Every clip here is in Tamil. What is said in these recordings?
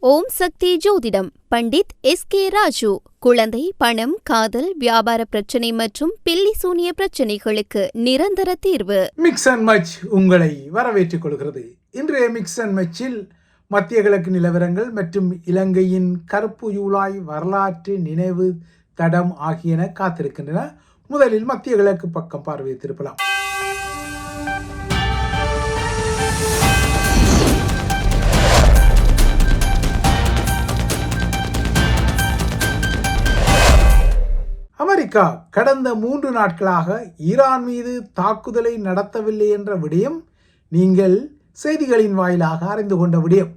ஓம் சக்தி ஜோதிடம் பண்டித் எஸ்.கே. ராஜு. குழந்தை, பணம், காதல், வியாபார பிரச்சனை மற்றும் பில்லி சூனிய பிரச்சனைகளுக்கு நிரந்தர தீர்வு. மிக்ஸ் அண்ட் மச் உங்களை வரவேற்றுக் கொள்கிறது. இன்றைய மிக்ஸ் அண்ட் மச்சில் மத்திய கிழக்கு நிலவரங்கள் மற்றும் இலங்கையின் கருப்பு யூலாய் வரலாற்று நினைவு தடம் ஆகியன காத்திருக்கின்றன. முதலில் மத்திய கிழக்கு பக்கம் பார்வையை திருப்பலாம். அமெரிக்கா கடந்த 3 நாட்களாக ஈரான் மீது தாக்குதலை நடத்தவில்லை என்ற விடயம் நீங்கள் செய்திகளின் வாயிலாக அறிந்து கொண்ட விடயம்.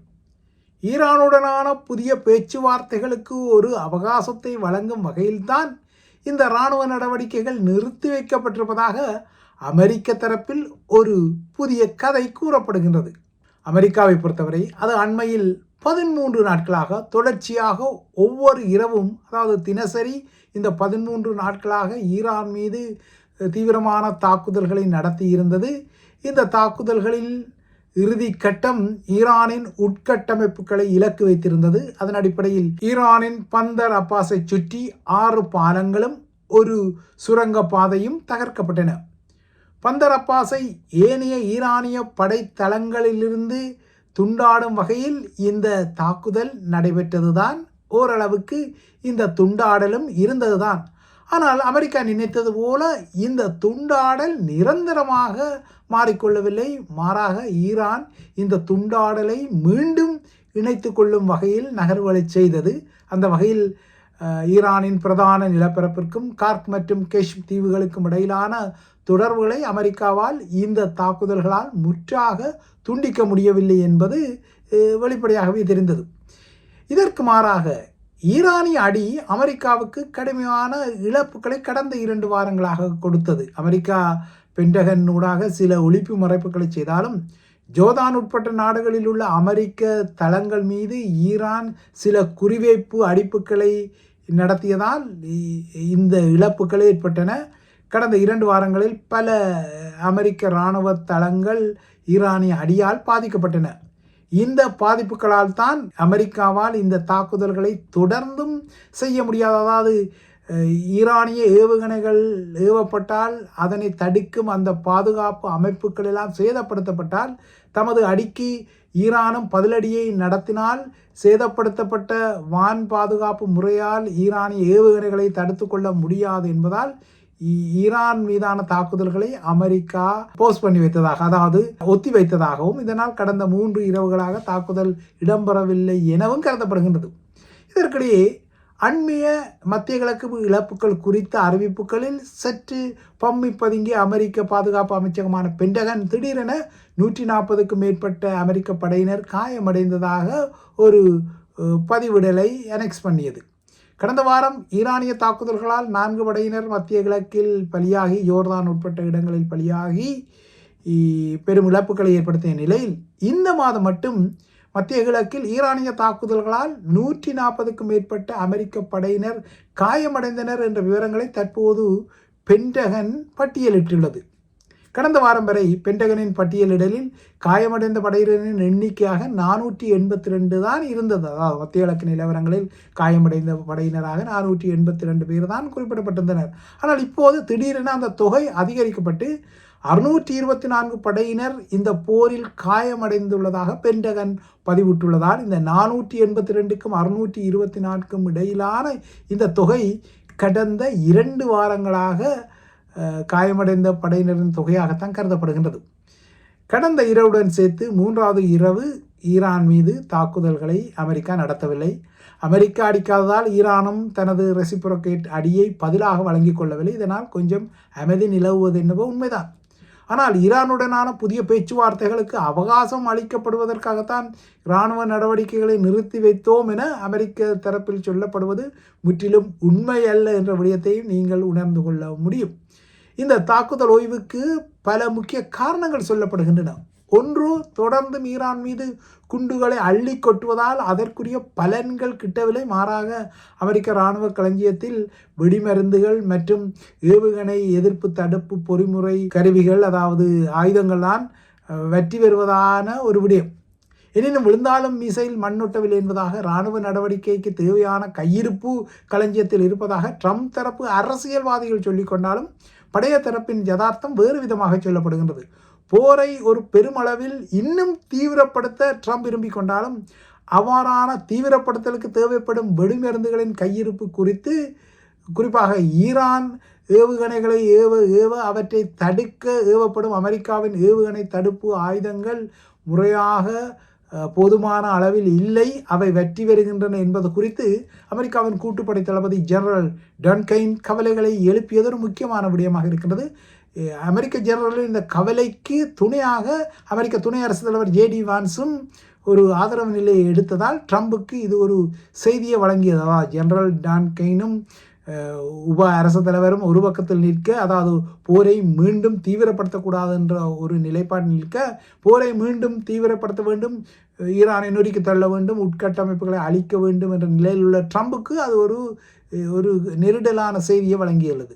ஈரானுடனான புதிய பேச்சுவார்த்தைகளுக்கு ஒரு அவகாசத்தை வழங்கும் வகையில்தான் இந்த இராணுவ நடவடிக்கைகள் நிறுத்தி வைக்கப்பட்டிருப்பதாக அமெரிக்க தரப்பில் ஒரு புதிய கதை கூறப்படுகின்றது. அமெரிக்காவை பொறுத்தவரை அது அண்மையில் 13 நாட்களாக தொடர்ச்சியாக ஒவ்வொரு இரவும், அதாவது தினசரி இந்த 13 நாட்களாக ஈரான் மீது தீவிரமான தாக்குதல்களை நடத்தி இருந்தது. இந்த தாக்குதல்களில் இறுதி கட்டம் ஈரானின் உட்கட்டமைப்புகளை இலக்கு வைத்திருந்தது. அதன் அடிப்படையில் ஈரானின் பந்தர் அப்பாஸை சுற்றி 6 பாலங்களும் ஒரு சுரங்க பாதையும் தகர்க்கப்பட்டன. பந்தர் அப்பாஸை ஏனைய ஈரானிய படைத்தளங்களிலிருந்து துண்டாடும் வகையில் இந்த தாக்குதல் நடைபெற்றதுதான். ஓரளவுக்கு இந்த துண்டாடலும் இருந்ததுதான். ஆனால் அமெரிக்கா நினைத்தது போல இந்த துண்டாடல் நிரந்தரமாக மாறிக்கொள்ளவில்லை. மாறாக ஈரான் இந்த துண்டாடலை மீண்டும் இணைத்து கொள்ளும் வகையில் நகர்வுகளை செய்தது. அந்த வகையில் ஈரானின் பிரதான நிலப்பரப்பிற்கும் கார்க் மற்றும் கெஷ் தீவுகளுக்கும் இடையிலான தொடர்புகளை அமெரிக்காவால் இந்த தாக்குதல்களால் முற்றாக துண்டிக்க முடியவில்லை என்பது வெளிப்படையாகவே தெரிந்தது. இதற்கு மாறாக ஈரானிய அடி அமெரிக்காவுக்கு கடுமையான இழப்புகளை கடந்த 2 வாரங்களாக கொடுத்தது. அமெரிக்கா பென்டகன் ஊடாக சில ஒழிப்பு மறைப்புகளை செய்தாலும் ஜோர்தான் உட்பட்ட நாடுகளில் உள்ள அமெரிக்க தளங்கள் மீது ஈரான் சில குறிவைப்பு அடிப்புகளை நடத்தியதால் இந்த இழப்புகள் ஏற்பட்டன. கடந்த 2 வாரங்களில் பல அமெரிக்க இராணுவ தளங்கள் ஈரானிய அடியால் பாதிக்கப்பட்டன. இந்த பாதிப்புகளால் தான் அமெரிக்காவால் இந்த தாக்குதல்களை தொடர்ந்தும் செய்ய முடியாது. அதாவது ஈரானிய ஏவுகணைகள் ஏவப்பட்டால் அதனை தடுக்கும் அந்த பாதுகாப்பு அமைப்புகள் எல்லாம் சேதப்படுத்தப்பட்டால் தமது அடிக்கு ஈரானும் பதிலடியை நடத்தினால் சேதப்படுத்தப்பட்ட வான் பாதுகாப்பு முறையால் ஈரானிய ஏவுகணைகளை தடுத்து கொள்ள முடியாது என்பதால் ஈரான் மீதான தாக்குதல்களை அமெரிக்கா போஸ்ட் பண்ணி வைத்ததாக, அதாவது ஒத்தி வைத்ததாகவும், இதனால் கடந்த 3 இரவுகளாக தாக்குதல் இடம்பெறவில்லை எனவும் கருதப்படுகின்றது. இதற்கிடையே அண்மைய மத்திய கிழக்கு இழப்புகள் குறித்த அறிவிப்புகளில் சற்று பம்மி பதுங்கிய அமெரிக்க பாதுகாப்பு அமைச்சகமான பென்டகன் திடீரென 140க்கும் மேற்பட்ட அமெரிக்க படையினர் காயமடைந்ததாக ஒரு பதிவிடலை அனெக்ஸ் பண்ணியது. கடந்த வாரம் ஈரானிய தாக்குதல்களால் 4 படையினர் மத்திய கிழக்கில் பலியாகி ஜோர்தான் உட்பட்ட இடங்களில் பலியாகி பெரும் இழப்புகளை ஏற்படுத்திய நிலையில் இந்த மாதம் மட்டும் மத்திய கிழக்கில் ஈரானிய தாக்குதல்களால் 140க்கும் மேற்பட்ட அமெரிக்க படையினர் காயமடைந்தனர் என்ற விவரங்களை தற்போது பென்டகன் பட்டியலிட்டுள்ளது. கடந்த வாரம் வரை பென்டகனின் பட்டியலிடலில் காயமடைந்த படையினரின் எண்ணிக்கையாக 482 தான் இருந்தது. அதாவது மத்திய கிழக்கு நிலவரங்களில் காயமடைந்த படையினராக 482 பேர் தான் குறிப்பிடப்பட்டிருந்தனர். ஆனால் இப்போது திடீரென அந்த தொகை அதிகரிக்கப்பட்டு 624 படையினர் இந்த போரில் காயமடைந்துள்ளதாக பென்டகன் பதிவிட்டுள்ளதால் இந்த 482க்கும் 624க்கும் இடையிலான இந்த தொகை கடந்த 2 வாரங்களாக காயமடைந்த படையினரின் தொகையாகத்தான் கருதப்படுகின்றது. கடந்த இரவுடன் சேர்த்து 3வது இரவு ஈரான் மீது தாக்குதல்களை அமெரிக்கா நடத்தவில்லை. அமெரிக்கா அடிக்காததால் ஈரானும் தனது ரெசிப்ரோகேட் அடியை பதிலாக வழங்கிக் கொள்ளவில்லை. இதனால் கொஞ்சம் அமைதி நிலவுவது என்னவோ உண்மைதான். ஆனால் ஈரானுடனான புதிய பேச்சுவார்த்தைகளுக்கு அவகாசம் அளிக்கப்படுவதற்காகத்தான் இராணுவ நடவடிக்கைகளை நிறுத்தி வைத்தோம் என அமெரிக்க தரப்பில் சொல்லப்படுவது முற்றிலும் உண்மை அல்ல என்ற விடயத்தையும் நீங்கள் உணர்ந்து கொள்ள முடியும். இந்த தாக்குதல் ஓய்வுக்கு பல முக்கிய காரணங்கள் சொல்லப்படுகின்றன. ஒன்று, தொடர்ந்து ஈரான் மீது குண்டுகளை அள்ளி கொட்டுவதால் அதற்குரிய பலன்கள் கிட்டவில்லை. மாறாக அமெரிக்க இராணுவ களஞ்சியத்தில் வெடிமருந்துகள் மற்றும் ஏவுகணை எதிர்ப்பு தடுப்பு பொறிமுறை கருவிகள், அதாவது ஆயுதங்கள் தான் வெற்றி பெறுவதான ஒரு விடயம். எனினும் விழுந்தாலும் மிசைல் மண்ணொட்டவில்லை என்பதாக இராணுவ நடவடிக்கைக்கு தேவையான கையிருப்பு களஞ்சியத்தில் இருப்பதாக ட்ரம்ப் தரப்பு அரசியல்வாதிகள் சொல்லிக் கொண்டாலும் படைய தரப்பின் யதார்த்தம் வேறு விதமாக சொல்லப்படுகின்றது. போரை ஒரு பெருமளவில் இன்னும் தீவிரப்படுத்த ட்ரம்ப் விரும்பிக் கொண்டாலும் அவ்வாறான தீவிரப்படுத்தலுக்கு தேவைப்படும் வெடிமருந்துகளின் கையிருப்பு குறித்து, குறிப்பாக ஈரான் ஏவுகணைகளை ஏவ அவற்றை தடுக்க ஏவப்படும் அமெரிக்காவின் ஏவுகணை தடுப்பு ஆயுதங்கள் முறையாக போதுமான அளவில் இல்லை, அவை வெற்றி வருகின்றன என்பது குறித்து அமெரிக்காவின் கூட்டுப்படை தளபதி ஜெனரல் டன்கைன் கவலைகளை எழுப்பியது ஒரு முக்கியமான விடயமாக இருக்கின்றது. அமெரிக்க ஜெனரலின் இந்த கவலைக்கு துணையாக அமெரிக்க துணை அரசு தலைவர் ஜேடி வான்ஸும் ஒரு ஆதரவு நிலையை எடுத்ததால் ட்ரம்புக்கு இது ஒரு செய்தியை வழங்கியதா. ஜெனரல் டான்கைனும் உப அரசு தலைவரும் ஒரு பக்கத்தில் நிற்க, அதாவது போரை மீண்டும் தீவிரப்படுத்தக்கூடாது என்ற ஒரு நிலைப்பாடு நிற்க, போரை மீண்டும் தீவிரப்படுத்த வேண்டும், ஈரானை நொறுக்கி தள்ள வேண்டும், உட்கட்டமைப்புகளை அழிக்க வேண்டும் என்ற நிலையில் உள்ள ட்ரம்புக்கு அது ஒரு நெருடலான செய்தியை வழங்கியுள்ளது.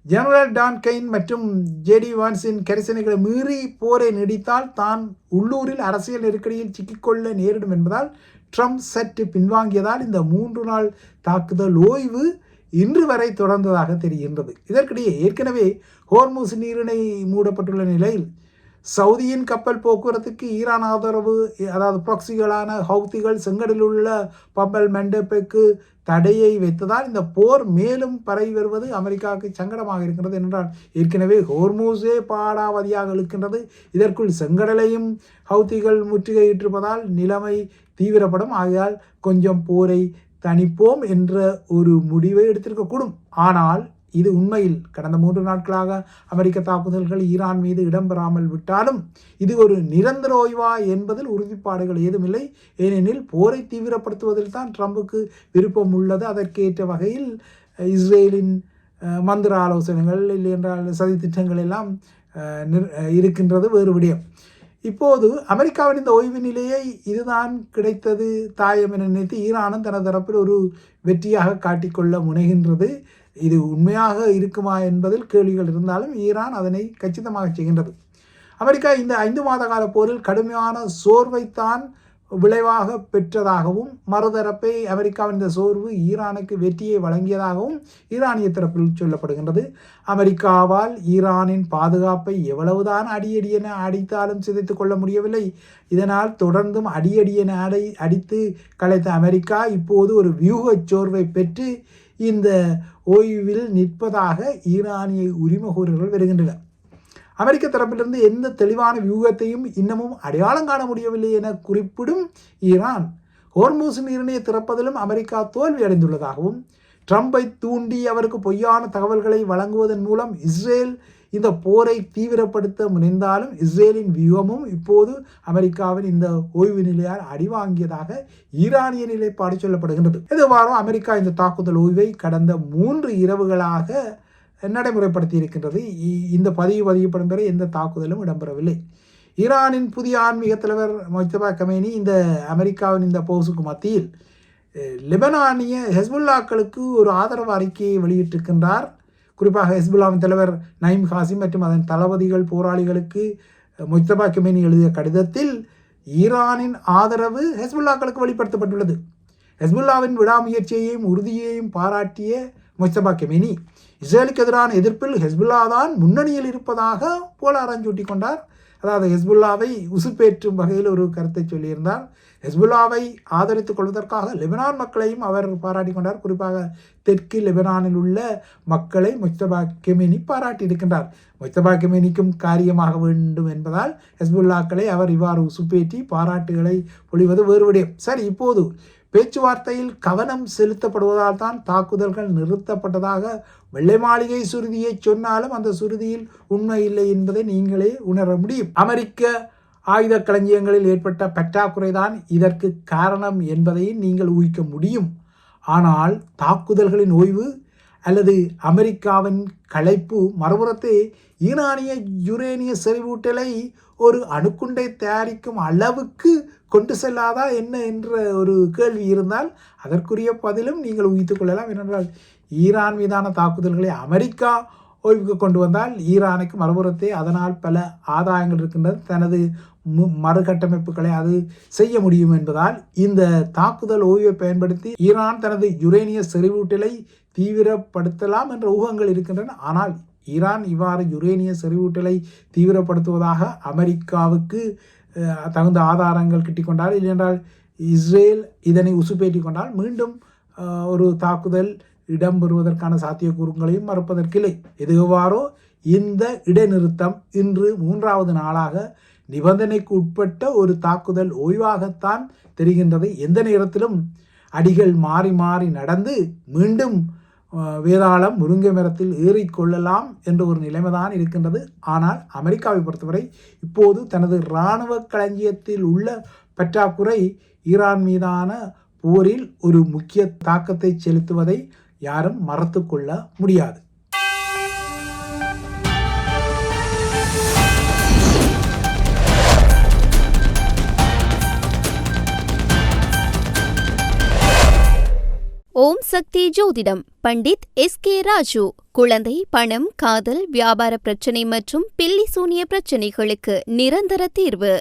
ஜெனரல் டான்கைன் மற்றும் ஜேடி வான்ஸின் கரிசனைகளை மீறி போரை நீடித்தால் தான் உள்ளூரில் அரசியல் நெருக்கடியில் சிக்கிக்கொள்ள நேரிடும் என்பதால் ட்ரம்ப் சற்று பின்வாங்கியதால் இந்த 3 நாள் தாக்குதல் ஓய்வு இன்று வரை தொடர்ந்ததாக தெரிகின்றது. இதற்கிடையே ஏற்கனவே ஹோர்முஸ் நீரிணை மூடப்பட்டுள்ள நிலையில் சவுதியின் கப்பல் போக்குவரத்துக்கு ஈரான் ஆதரவு, அதாவது ப்ராக்சிகளான ஹவுத்திகள் செங்கடலில் உள்ள பம்பல் மெண்டப்புக்கு தடையை வைத்ததால் இந்த போர் மேலும் பரவி வருவது அமெரிக்காவுக்கு சங்கடமாக இருக்கின்றது. என்றால் ஏற்கனவே ஹோர்முஸே பாடாவதியாக இருக்கின்றது, இதற்குள் செங்கடலையும் ஹவுத்திகள் முற்றுகையிட்டிருப்பதால் நிலைமை தீவிரப்படும். ஆகையால் கொஞ்சம் போரை தணிப்போம் என்ற ஒரு முடிவை எடுத்திருக்கக்கூடும். ஆனால் இது உண்மையில் கடந்த 3 நாட்களாக அமெரிக்க தாக்குதல்கள் ஈரான் மீது இடம்பெறாமல் விட்டாலும் இது ஒரு நிரந்தர ஓய்வா என்பதில் உறுதிப்பாடுகள் ஏதுமில்லை. ஏனெனில் போரை தீவிரப்படுத்துவதில் தான் ட்ரம்புக்கு விருப்பம் உள்ளது. அதற்கேற்ற வகையில் இஸ்ரேலின் மந்திர ஆலோசனைகள் இல்லை என்றால் சதி திட்டங்கள் எல்லாம் இருக்கின்றது, வேறு விடயம். இப்போது அமெரிக்காவின் இந்த ஓய்வு நிலையை இதுதான் கிடைத்தது தாயம் என நினைத்து ஈரானும் தனது தரப்பில் ஒரு வெற்றியாக காட்டிக்கொள்ள முனைகின்றது. இது உண்மையாக இருக்குமா என்பதில் கேள்விகள் இருந்தாலும் ஈரான் அதனை கச்சிதமாக செய்கின்றது. அமெரிக்கா இந்த 5 மாத கால போரில் கடுமையான சோர்வைத்தான் விளைவாக பெற்றதாகவும், மறுதரப்பை அமெரிக்காவின் இந்த சோர்வு ஈரானுக்கு வெற்றியை வழங்கியதாகவும் ஈரானிய தரப்பில் சொல்லப்படுகின்றது. அமெரிக்காவால் ஈரானின் பாதுகாப்பை எவ்வளவுதான் அடியென அடித்தாலும் சிதைத்து கொள்ள முடியவில்லை. இதனால் தொடர்ந்தும் அடியென அடித்து கலைத்த அமெரிக்கா இப்போது ஒரு வியூக சோர்வை பெற்று இந்த ஓய்வில் நிற்பதாக ஈரானிய உரிமைகோரல்கள் வருகின்றன. அமெரிக்க தரப்பிலிருந்து எந்த தெளிவான வியூகத்தையும் இன்னமும் அடையாளம் காண முடியவில்லை என குறிப்பிடும் ஈரான் ஹோர்முஸ் நீரிணையை திறப்பதிலும் அமெரிக்கா தோல்வி அடைந்துள்ளதாகவும், ட்ரம்பை தூண்டி அவருக்கு பொய்யான தகவல்களை வழங்குவதன் மூலம் இஸ்ரேல் இந்த போரை தீவிரப்படுத்த முனைந்தாலும் இஸ்ரேலின் வியூகமும் இப்போது அமெரிக்காவின் இந்த ஓய்வு நிலையால் அடிவாங்கியதாக ஈரானிய நிலைப்பாடு சொல்லப்படுகின்றது. எதுவாறோ அமெரிக்கா இந்த தாக்குதல் ஓய்வை கடந்த 3 இரவுகளாக நடைமுறைப்படுத்தி இருக்கின்றது. இந்த பதிவுப்படும் வரை எந்த தாக்குதலும் இடம்பெறவில்லை. ஈரானின் புதிய ஆன்மீக தலைவர் மொஜ்தபா கமேனி இந்த அமெரிக்காவின் இந்த போஸுக்கு மத்தியில் லெபனானிய ஹெஸ்புல்லாக்களுக்கு ஒரு ஆதரவு அறிக்கையை வெளியிட்டிருக்கின்றார். குறிப்பாக ஹெஸ்புல்லாவின் தலைவர் நயீம் காசிம் மற்றும் அதன் தளபதிகள் போராளிகளுக்கு மொஜ்தபா கமேனி எழுதிய கடிதத்தில் ஈரானின் ஆதரவு ஹெஸ்புல்லாக்களுக்கு வெளிப்படுத்தப்பட்டுள்ளது. ஹெஸ்புல்லாவின் விடாமுயற்சியையும் உறுதியையும் பாராட்டிய மொஜ்தபா கமேனி இஸ்ரேலுக்கு எதிரான எதிர்ப்பில் ஹெஸ்புல்லா தான் முன்னணியில் இருப்பதாக போலாரம் சூட்டி கொண்டார். அதாவது ஹெஸ்புல்லாவை உசுப்பேற்றும் வகையில் ஒரு கருத்தை சொல்லியிருந்தார். ஹெஸ்புல்லாவை ஆதரித்துக் கொள்வதற்காக லெபனான் மக்களையும் அவர் பாராட்டி கொண்டார். குறிப்பாக தெற்கு லெபனானில் உள்ள மக்களை மொஜ்தபா கெமேனி பாராட்டியிருக்கின்றார். மொஜ்தபா கெமேனிக்கும் காரியமாக வேண்டும் என்பதால் ஹெஸ்புல்லாக்களை அவர் இவ்வாறு உசுப்பேற்றி பாராட்டுகளை பொழிவது வேறு விடயம். சரி, இப்போது பேச்சுவார்த்தையில் கவனம் செலுத்தப்படுவதால் தான் தாக்குதல்கள் நிறுத்தப்பட்டதாக வெள்ளை மாளிகை சுருதியை சொன்னாலும் அந்த சுருதியில் உண்மை இல்லை என்பதை நீங்களே உணர முடியும். அமெரிக்க ஆயுத களஞ்சியங்களில் ஏற்பட்ட பற்றாக்குறைதான் இதற்கு காரணம் என்பதையும் நீங்கள் ஊகிக்க முடியும். ஆனால் தாக்குதல்களின் ஓய்வு அல்லது அமெரிக்காவின் களைப்பு மறுபுறத்தை ஈரானிய யுரேனிய செறிவூட்டலை ஒரு அணுக்குண்டை தயாரிக்கும் அளவுக்கு கொண்டு செல்லாதா என்ன என்ற ஒரு கேள்வி இருந்தால் அதற்குரிய பதிலும் நீங்கள் ஊகித்துக் கொள்ளலாம். ஏனென்றால் ஈரான் மீதான தாக்குதல்களை அமெரிக்கா ஓய்வுக்கு கொண்டு வந்தால் ஈரானுக்கு மறுபுறத்தே அதனால் பல ஆதாயங்கள் இருக்கின்றது. தனது மறுகட்டமைப்புகளை அது செய்ய முடியும் என்பதால் இந்த தாக்குதல் ஓய்வை பயன்படுத்தி ஈரான் தனது யுரேனிய செறிவூட்டலை தீவிரப்படுத்தலாம் என்ற ஊகங்கள் இருக்கின்றன. ஆனால் ஈரான் இவ்வாறு யுரேனிய செறிவூட்டலை தீவிரப்படுத்துவதாக அமெரிக்காவுக்கு தகுந்த ஆதாரங்கள் கிட்டிக்கொண்டால், இல்லையென்றால் இஸ்ரேல் இதனை உசுப்பேற்றி கொண்டால் மீண்டும் ஒரு தாக்குதல் இடம்பெறுவதற்கான சாத்தியக்கூறுகளையும் மறுப்பதற்கில்லை. எதுவாறோ இந்த இடைநிறுத்தம் இன்று 3வது நாளாக நிபந்தனைக்கு உட்பட்ட ஒரு தாக்குதல் ஓய்வாகத்தான் தெரிகின்றது. எந்த நேரத்திலும் அடிகள் மாறி மாறி நடந்து மீண்டும் வேதாளம் முருங்கை மரத்தில் ஏறிக்கொள்ளலாம் என்ற ஒரு நிலைமைதான் இருக்கின்றது. ஆனால் அமெரிக்காவை பொறுத்தவரை இப்போது தனது இராணுவ களஞ்சியத்தில் உள்ள பற்றாக்குறை ஈரான் மீதான போரில் ஒரு முக்கிய தாக்கத்தை செலுத்துவதை யாரும் மறுத்து கொள்ள முடியாது. ஓம் சக்தி ஜோதிடம் பண்டித் எஸ்.கே. ராஜு. குழந்தை, பணம், காதல், வியாபார பிரச்சனை மற்றும் பில்லி சூனிய பிரச்சனைகளுக்கு நிரந்தர தீர்வு.